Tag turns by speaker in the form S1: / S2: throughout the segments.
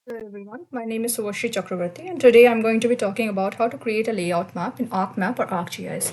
S1: Hello everyone, my name is Subhashri Chakravarti and today I'm going to be talking about how to create a layout map in ArcMap or ArcGIS.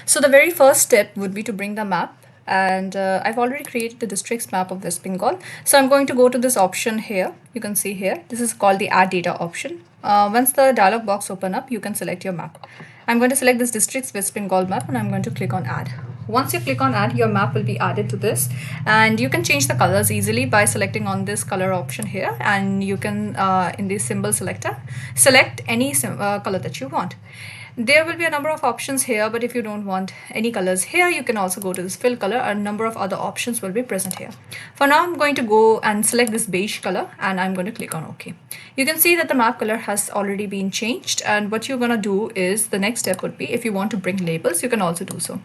S1: So the very first step would be to bring the map and I've already created the districts map of West Bengal. So I'm going to go to this option here. You can see here, this is called the add data option. Once the dialog box open up, you can select your map. I'm going to select this districts West Bengal map and I'm going to click on add. Once you click on add, your map will be added to this and you can change the colors easily by selecting on this color option here, and you can in the symbol selector select any color that you want. There will be a number of options here, but if you don't want any colors here, you can also go to this fill color. A number of other options will be present here. For now, I'm going to go and select this beige color and I'm going to click on OK. You can see that the map color has already been changed, and what you're going to do is the next step would be, if you want to bring labels, you can also do so.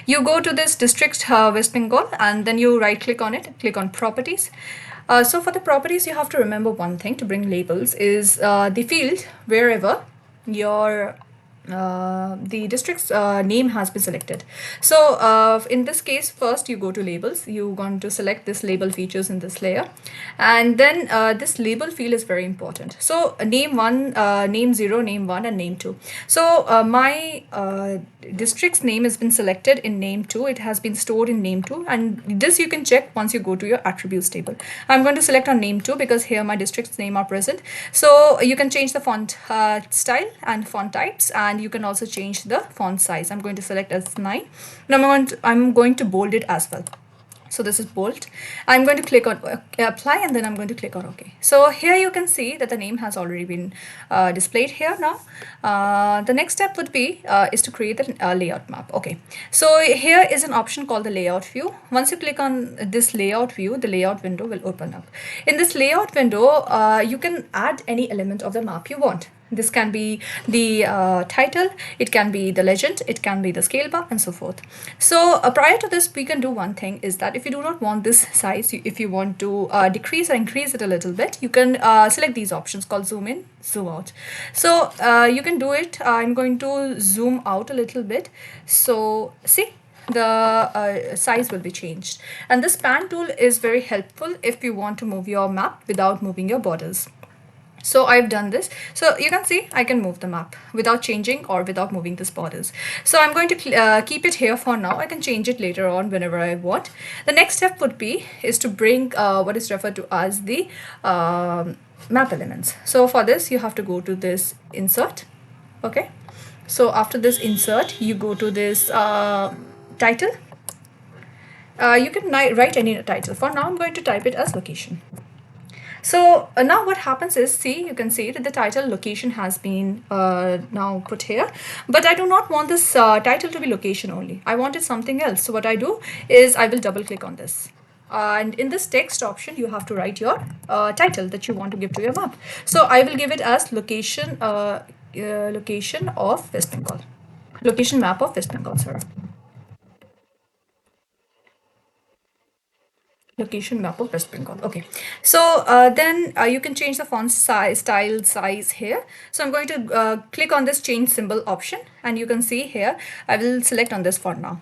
S1: You go to this district West Bengal and then you right click on it, click on properties. So for the properties, you have to remember one thing to bring labels is the field wherever your the district's name has been selected. So in this case, first you go to labels. You're going to select this label features in this layer, and then this label field is very important. So name 1, name 0, name 1, and name 2. So my district's name has been selected in name 2. It has been stored in name 2, and this you can check once you go to your attributes table. I'm going to select on name 2 because here my district's name are present. So you can change the font style and font types, and you can also change the font size. I'm going to select as 9. Now I'm going to bold it as well. So this is bold. I'm going to click on apply and then I'm going to click on OK. So here you can see that the name has already been displayed here now. The next step would be is to create a layout map. Okay, so here is an option called the layout view. Once you click on this layout view, the layout window will open up. In this layout window, you can add any element of the map you want. This can be the title, it can be the legend, it can be the scale bar, and so forth. So prior to this, we can do one thing is that if you do not want this size, if you want to decrease or increase it a little bit, you can select these options called zoom in, zoom out. So you can do it. I'm going to zoom out a little bit. So see, the size will be changed. And this pan tool is very helpful if you want to move your map without moving your borders. So I've done this. So you can see I can move the map without changing or without moving these borders. So I'm going to keep it here for now. I can change it later on whenever I want. The next step would be is to bring what is referred to as the map elements. So for this, you have to go to this insert. Okay. So after this insert, you go to this title. You can write any title. For now, I'm going to type it as location. So now what happens is, see, you can see that the title location has been now put here, but I do not want this title to be location only. I wanted something else. So what I do is I will double click on this. And in this text option, you have to write your title that you want to give to your map. So I will give it as location, location of West Bengal, location map of West Bengal, sorry. Location map of West Bengal. Okay, so then you can change the font size, style, size here. So I'm going to click on this change symbol option, and you can see here I will select on this font now.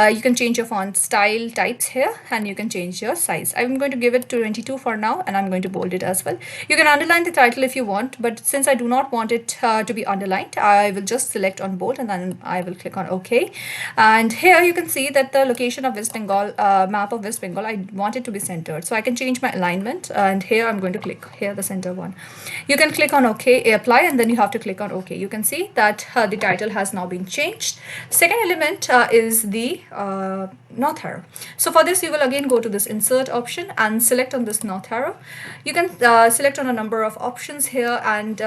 S1: You can change your font style types here, and you can change your size. I'm going to give it to 22 for now, and I'm going to bold it as well. You can underline the title if you want, but since I do not want it to be underlined, I will just select on bold and then I will click on OK. And here you can see that the location of West Bengal, map of West Bengal, I want it to be centered. So I can change my alignment, and here I'm going to click here the center one. You can click on OK, apply, and then you have to click on OK. You can see that the title has now been changed. Second element is the north arrow. So for this, you will again go to this insert option and select on this north arrow. You can select on a number of options here, and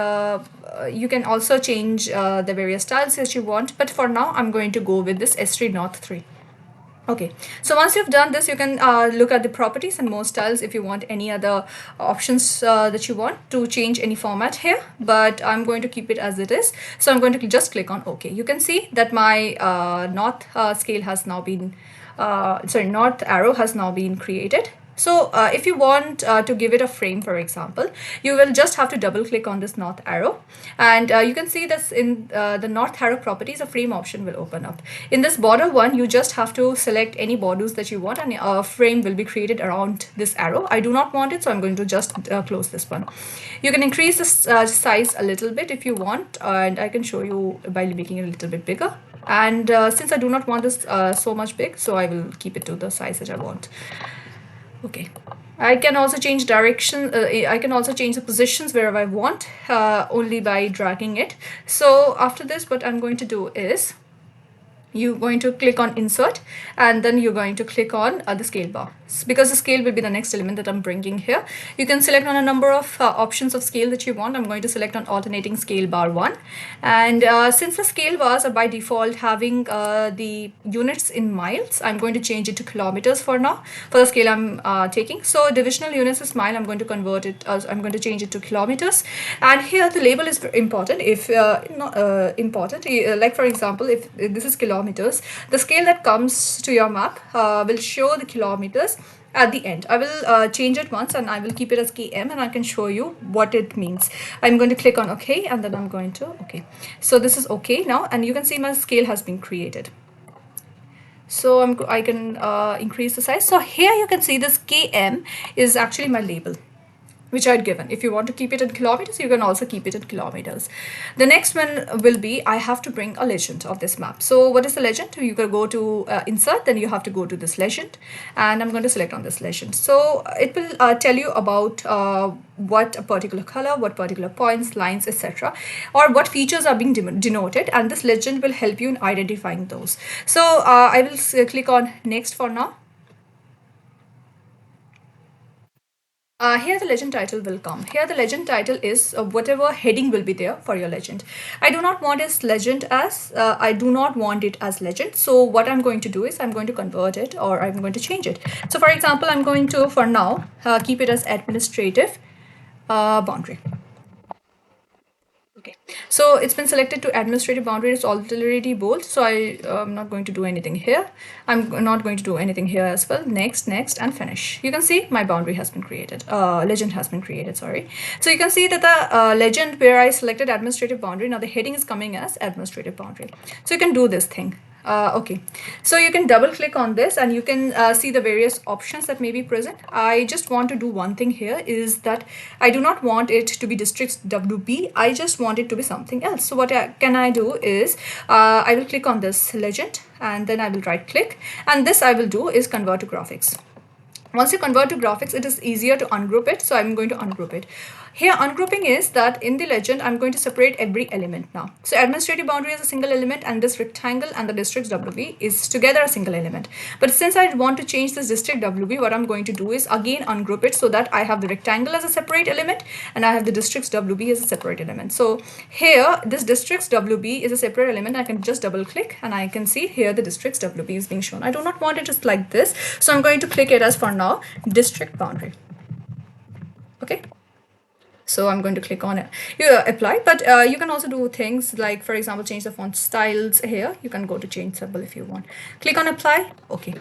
S1: you can also change the various styles as you want. But for now, I'm going to go with this S3 North 3. Okay, so once you've done this, you can look at the properties and more styles if you want any other options that you want to change any format here, but I'm going to keep it as it is. So I'm going to just click on OK. You can see that my north scale has now been, north arrow has now been created. So if you want to give it a frame, for example, you will just have to double click on this north arrow, and you can see this in the north arrow properties, a frame option will open up. In this border one, you just have to select any borders that you want, and a frame will be created around this arrow. I do not want it, so I'm going to just close this one. You can increase the size a little bit if you want, and I can show you by making it a little bit bigger. And since I do not want this so much big, so I will keep it to the size that I want. Okay. I can also change direction. I can also change the positions wherever I want, only by dragging it. So after this, what I'm going to do is, you're going to click on insert, and then you're going to click on the scale bar, because the scale will be the next element that I'm bringing here. You can select on a number of options of scale that you want. I'm going to select on alternating scale bar 1, and since the scale bars are by default having the units in miles, I'm going to change it to kilometers for now for the scale I'm taking. So divisional units is mile, I'm going to convert it as I'm going to change it to kilometers. And here the label is important. If not important, like for example, if this is kilometers, the scale that comes to your map will show the kilometers at the end. I will change it once, and I will keep it as km, and I can show you what it means. I'm going to click on OK, and then I'm going to OK. So this is OK now, and you can see my scale has been created. So I can increase the size. So here you can see this km is actually my label, which I had given. If you want to keep it in kilometers, you can also keep it in kilometers. The next one will be, I have to bring a legend of this map. So what is the legend? You can go to insert, then you have to go to this legend, and I'm going to select on this legend. So it will tell you about what a particular color, what particular points, lines, etc., or what features are being denoted, and this legend will help you in identifying those. So I will click on next for now. Here the legend title will come. Here the legend title is whatever heading will be there for your legend. I do not want this legend as, I do not want it as legend. So what I'm going to do is I'm going to convert it, or I'm going to change it. So for example, I'm going to, for now, keep it as administrative boundary. Okay, so it's been selected to administrative boundary. It's already bold, so I'm not going to do anything here. I'm not going to do anything here as well. Next, and finish. You can see my boundary has been created. Legend has been created, sorry. So you can see that the legend where I selected administrative boundary, now the heading is coming as administrative boundary. So you can do this thing. Okay, so you can double click on this, and you can see the various options that may be present. I just want to do one thing here, is that I do not want it to be districts WB. I just want it to be something else. So what can I do is I will click on this legend, and then I will right click, and this I will do is convert to graphics. Once you convert to graphics, it is easier to ungroup it. So I'm going to ungroup it. Here, ungrouping is that in the legend, I'm going to separate every element now. So administrative boundary is a single element, and this rectangle and the districts WB is together a single element. But since I want to change this district WB, what I'm going to do is again ungroup it, so that I have the rectangle as a separate element, and I have the districts WB as a separate element. So here, this districts WB is a separate element. I can just double click, and I can see here the districts WB is being shown. I do not want it just like this. So I'm going to click it as, for now, district boundary. Okay. So I'm going to click on it. You apply, but you can also do things like, for example, change the font styles here. You can go to change symbol if you want. Click on apply. Okay.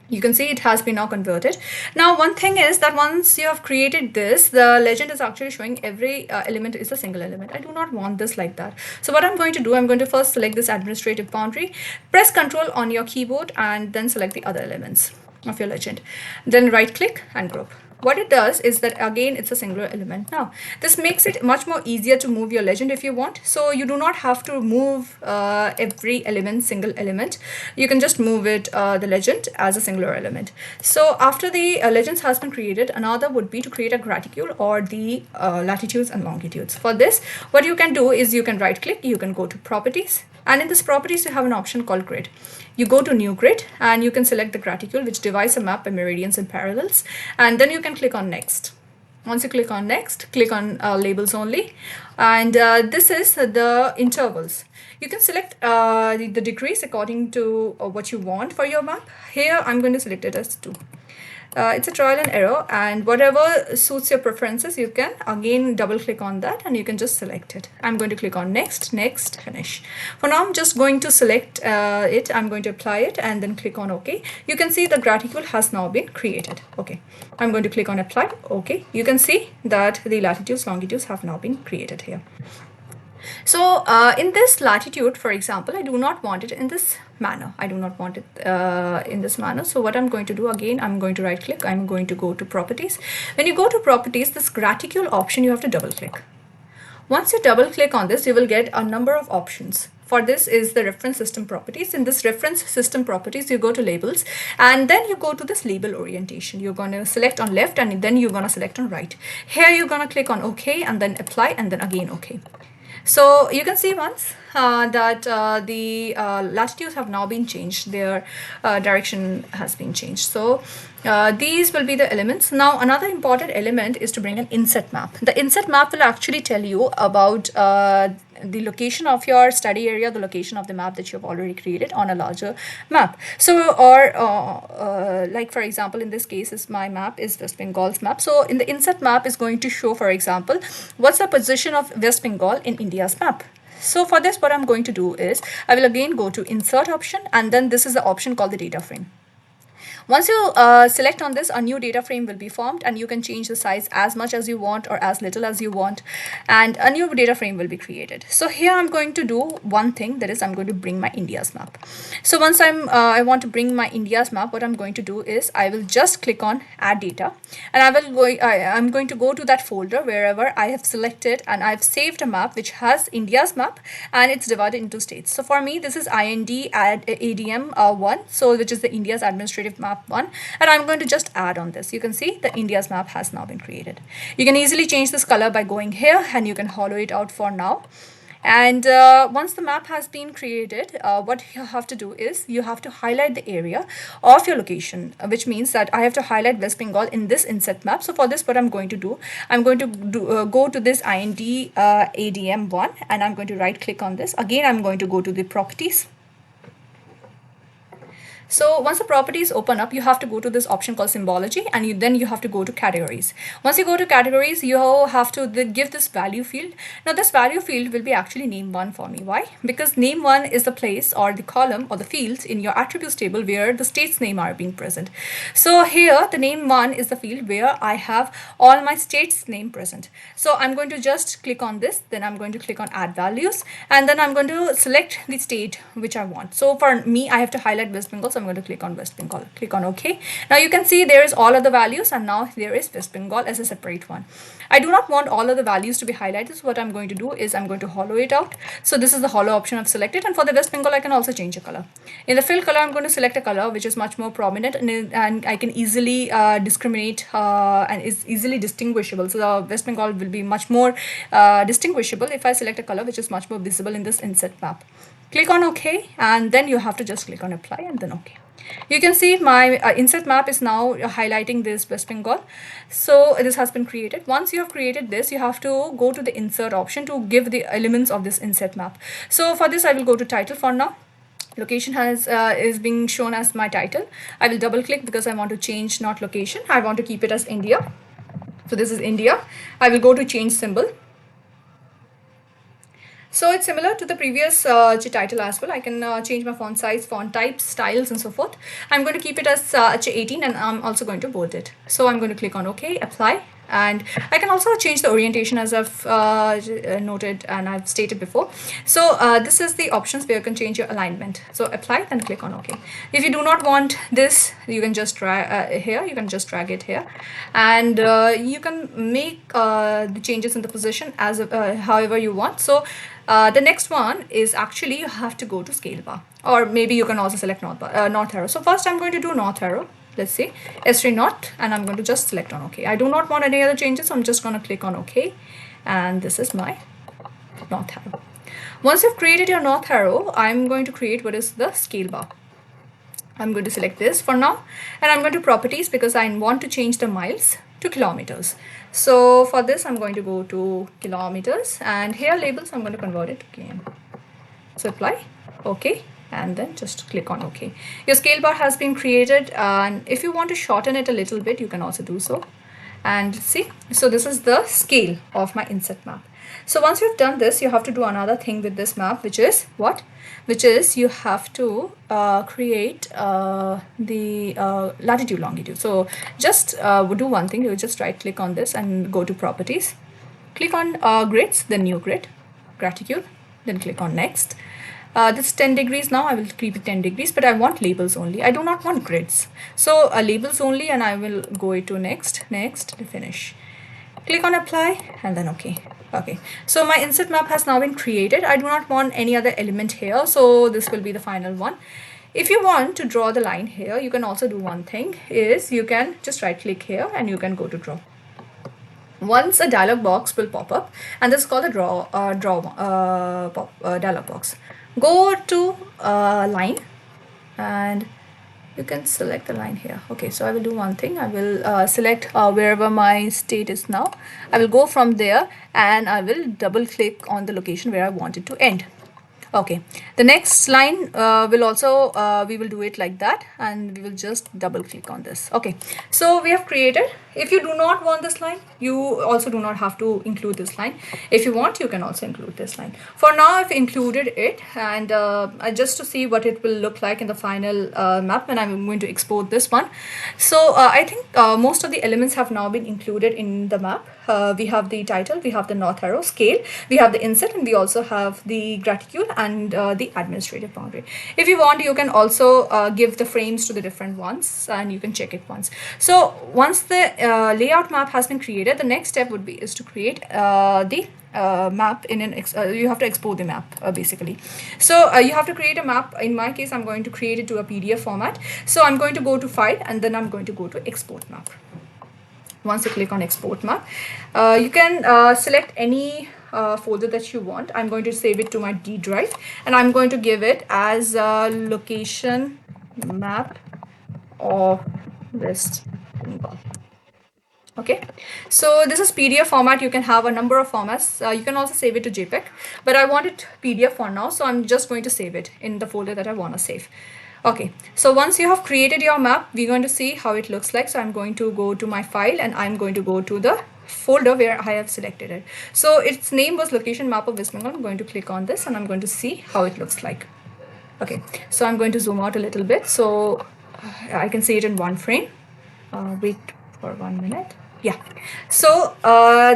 S1: You can see it has been now converted. Now, one thing is that once you have created this, the legend is actually showing every element is a single element. I do not want this like that. So what I'm going to do, I'm going to first select this administrative boundary, press Ctrl on your keyboard, and then select the other elements of your legend. Then right click and group. What it does is that again it's a singular element. Now this makes it much more easier to move your legend if you want. So you do not have to move every element, single element. You can just move it, the legend, as a singular element. So after the legends has been created, another would be to create a gratitude, or the latitudes and longitudes. For this, what you can do is you can right click, you can go to properties, and in this properties you have an option called grid. You go to new grid, and you can select the gratitude, which divides a map by meridians and parallels, and then you can click on next. Once you click on next, click on labels only, and this is the intervals. You can select the degrees according to what you want for your map. Here I'm going to select it as 2. It's a trial and error, and whatever suits your preferences, you can again double click on that and you can just select it. I'm going to click on next, next, finish. For now, I'm just going to select it. I'm going to apply it and then click on OK. You can see the graticule has now been created. Okay, I'm going to click on apply. Okay, you can see that the latitudes, longitudes have now been created here. So in this latitude, for example, I do not want it in this manner. I do not want it in this manner. So what I'm going to do, again, I'm going to right click. I'm going to go to properties. When you go to properties, this graticule option, you have to double click. Once you double click on this, you will get a number of options. For this is the reference system properties. In this reference system properties, you go to labels and then you go to this label orientation. You're going to select on left and then you're going to select on right. Here you're going to click on OK and then apply and then again OK. So you can see once that the latitudes have now been changed. Their direction has been changed. So these will be the elements. Now another important element is to bring an inset map. The inset map will actually tell you about the location of your study area, the location of the map that you have already created on a larger map. So, or like for example, in this case, is my map is West Bengal's map. So in the inset map is going to show, for example, what's the position of West Bengal in India's map. So for this, what I'm going to do is I will again go to insert option, and then this is the option called the data frame. Once you select on this, a new data frame will be formed and you can change the size as much as you want or as little as you want, and a new data frame will be created. So here I'm going to do one thing, that is I'm going to bring my India's map. So once I want to bring my India's map, what I'm going to do is I will just click on add data, and I'm going to go to that folder wherever I have selected and I've saved a map which has India's map and it's divided into states. So for me, this is IND ADM 1, so which is the India's administrative map 1, and I'm going to just add on this. You can see the India's map has now been created. You can easily change this color by going here and you can hollow it out for now. And once the map has been created, what you have to do is you have to highlight the area of your location, which means that I have to highlight West Bengal in this inset map. So for this, what I'm going to do, I'm going to go to this IND ADM 1 and I'm going to right click on this. Again, I'm going to go to the properties. So once the properties open up, you have to go to this option called symbology, and then you have to go to categories. Once you go to categories, you have to give this value field. Now this value field will be actually name 1 for me. Why? Because name 1 is the place or the column or the fields in your attributes table where the states name are being present. So here the name 1 is the field where I have all my states name present. So I'm going to just click on this, then I'm going to click on add values, and then I'm going to select the state which I want. So for me, I have to highlight West Bengal, so I'm going to click on West Bengal, click on OK. Now you can see there is all of the values and now there is West Bengal as a separate one. I do not want all of the values to be highlighted, so what I'm going to do is I'm going to hollow it out. So this is the hollow option I've selected, and for the West Bengal I can also change the color. In the fill color, I'm going to select a color which is much more prominent and I can easily discriminate and is easily distinguishable. So the West Bengal will be much more distinguishable if I select a color which is much more visible in this inset map. Click on OK, and then you have to just click on apply and then OK. You can see my inset map is now highlighting this West Bengal. So this has been created. Once you have created this, you have to go to the insert option to give the elements of this inset map. So for this, I will go to title for now. Location is being shown as my title. I will double click because I want to change not location. I want to keep it as India. So this is India. I will go to change symbol. So it's similar to the previous title as well. I can change my font size, font types, styles, and so forth. I'm going to keep it as H18, and I'm also going to bold it. So I'm going to click on OK, apply. And I can also change the orientation as I've noted and I've stated before. So this is the options where you can change your alignment. So apply, then click on OK. If you do not want this, you can just drag here. You can just drag it here, and you can make the changes in the position as however you want. So the next one is actually you have to go to scale bar, or maybe you can also select north arrow. So first I'm going to do north arrow. Let's say S3 north, and I'm going to just select on OK. I do not want any other changes, so I'm just going to click on OK, and this is my north arrow. Once you've created your north arrow, I'm going to create what is the scale bar. I'm going to select this for now, and I'm going to properties because I want to change the miles to kilometers. So for this, I'm going to go to kilometers, and here labels, I'm going to convert it to km. So apply, OK. and then just click on OK. Your scale bar has been created, and if you want to shorten it a little bit, you can also do so. And see, so this is the scale of my inset map. So once you've done this, you have to do another thing with this map, which is what? Which is you have to create the latitude, longitude. So just do one thing. You just right click on this and go to properties. Click on grids, then new grid, gratitude, then click on next. This is 10 degrees now. I will keep it 10 degrees, but I want labels only. I do not want grids. So labels only, and I will go to next, finish. Click on apply and then OK. Okay, so my inset map has now been created. I do not want any other element here, so this will be the final one. If you want to draw the line here, you can also do one thing, is you can just right click here and you can go to draw. Once a dialog box will pop up, and this is called the dialog box. Go to line and you can select the line here. Okay, so I will do one thing. I will select wherever my state is now. I will go from there and I will double click on the location where I want it to end. Okay, the next line will also, we will do it like that, and we will just double click on this. Okay, so we have created. If you do not want this line, you also do not have to include this line. If you want, you can also include this line. For now, I've included it, and just to see what it will look like in the final map, and I'm going to export this one. So I think most of the elements have now been included in the map. We have the title, we have the north arrow, scale, we have the inset, and we also have the gratitude and the administrative boundary. If you want, you can also give the frames to the different ones, and you can check it once. So once the layout map has been created, the next step would be is to create the map in an you have to export the map basically. So you have to create a map. In my case, I'm going to create it to a PDF format. So I'm going to go to file, and then I'm going to go to export map. Once you click on export map, you can select any folder that you want. I'm going to save it to my D drive, and I'm going to give it as a location map of West Bengal. Okay, so this is PDF format. You can have a number of formats. You can also save it to JPEG, but I want it PDF for now, so I'm just going to save it in the folder that I want to save. Okay, so once you have created your map, we're going to see how it looks like. So I'm going to go to my file, and I'm going to go to the folder where I have selected it. So its name was location map of West Bengal. I'm going to click on this, and I'm going to see how it looks like. Okay, so I'm going to zoom out a little bit so I can see it in one frame. Wait for 1 minute. Yeah, so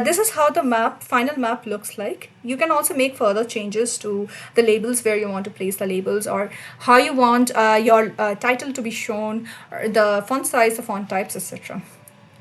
S1: this is how the final map looks like. You can also make further changes to the labels, where you want to place the labels, or how you want your title to be shown, or the font size, the font types, etc.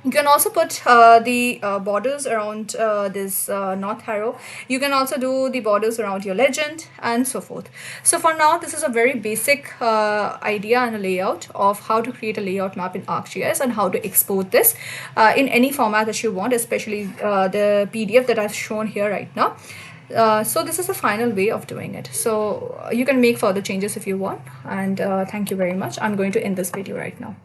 S1: You can also put the borders around this north arrow. You can also do the borders around your legend and so forth. So for now, this is a very basic idea and a layout of how to create a layout map in ArcGIS and how to export this in any format that you want, especially the PDF that I've shown here right now. So this is the final way of doing it. So you can make further changes if you want. And thank you very much. I'm going to end this video right now.